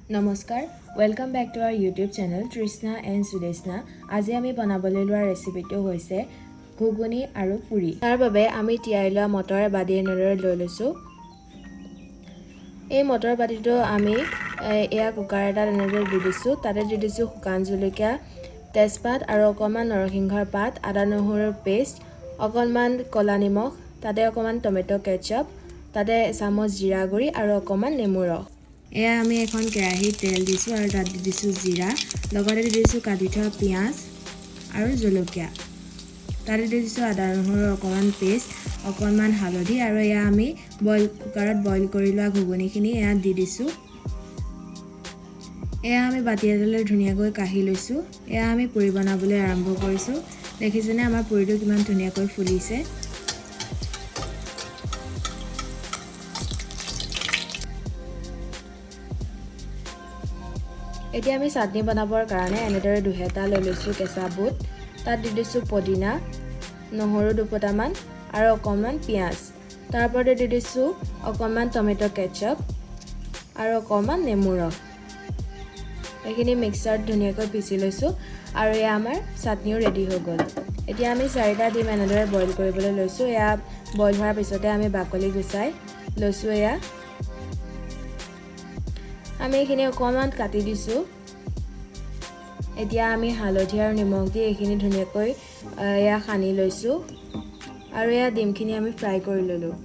নমস্কাৰ welcome back to our YouTube channel Trishna and Sudeshna. আজি আমি বনাবলৈ লোৱা ৰেচিপিটো হৈছে ঘুগুনি আৰু পুৰি। তাৰ বাবে আমি তিয়াই লোৱা মটৰ বাদি এনেদৰে লৈ লৈছোঁ। এই মটৰ বাতিটো আমি এয়া কুকাৰ এটাত এনেদৰে দি দিছোঁ। তাতে দি দিছোঁ শুকান জলকীয়া, তেজপাত আৰু অকণমান নৰসিংহৰ পাত, আদা নহৰুৰ পেষ্ট, অকণমান ক'লা নিমখ, তাতে অকণমান টমেটো কেচাপ, তাতে এচামুচ জিৰা গুড়ি আৰু অকণমান নেমু ৰস। এয়া আমি এখন কেৰাহীত তেল দিছোঁ আৰু তাত দি দিছোঁ জিৰা, লগতে দি দিছোঁ কাটি থোৱা পিঁয়াজ আৰু জলকীয়া, তাতে দি দিছোঁ আদা নহৰুৰ অকণমান পেষ্ট, অকণমান হালধি আৰু এয়া আমি কুকাৰত বইল কৰি লোৱা ঘুগুনিখিনি এয়া দি দিছোঁ। এয়া আমি বাতি এটালৈ ধুনীয়াকৈ কাঢ়ি লৈছোঁ। এয়া আমি পুৰি বনাবলৈ আৰম্ভ কৰিছোঁ। দেখিছেনে আমাৰ পুৰিটো কিমান ধুনীয়াকৈ ফুলিছে। এতিয়া আমি চাটনি বনাবৰ কাৰণে এনেদৰে দুহেটা লৈ লৈছোঁ কেঁচা বুট, তাত দি দিছোঁ পদিনা, নহৰু দুপুটামান আৰু অকণমান পিঁয়াজ, তাৰ ওপৰতে দি দিছোঁ অকণমান টমেটো কেচাপ আৰু অকণমান নেমু ৰস। এইখিনি মিক্সাৰত ধুনীয়াকৈ পিচি লৈছোঁ আৰু এয়া আমাৰ চাটনিও ৰেডি হৈ গ'ল। এতিয়া আমি 4টা ডিম এনেদৰে বইল কৰিবলৈ লৈছোঁ। এয়া বইল হোৱাৰ পিছতে আমি বাকলি গুচাই লৈছোঁ। এয়া আমি এইখিনি অকণমান কাটি দিছোঁ। এতিয়া আমি হালধি আৰু নিমখ দি এইখিনি ধুনীয়াকৈ এয়া সানি লৈছোঁ আৰু এয়া ডিমখিনি আমি ফ্ৰাই কৰি ল'লোঁ।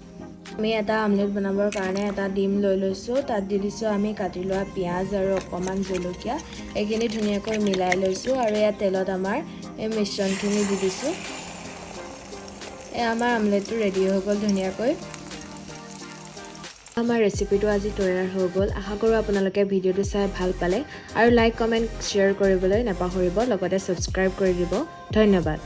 আমি এটা আমলেট বনাবৰ কাৰণে এটা ডিম লৈ লৈছোঁ। তাত দি দিছোঁ আমি কাটি লোৱা পিঁয়াজ আৰু অকণমান জলকীয়া, এইখিনি ধুনীয়াকৈ মিলাই লৈছোঁ আৰু এয়া তেলত আমাৰ এই মিশ্ৰণখিনি দি দিছোঁ। এয়া আমাৰ আমলেটটো ৰেডি হৈ গ'ল ধুনীয়াকৈ। আমাৰ ৰেচিপিটো আজি তৈয়াৰ হৈ গ'ল। আশা কৰোঁ আপোনালোকে ভিডিঅ'টো চাই ভাল পালে আৰু লাইক, কমেণ্ট, শ্বেয়াৰ কৰিবলৈ নাপাহৰিব, লগতে ছাবস্ক্ৰাইব কৰি দিব। ধন্যবাদ।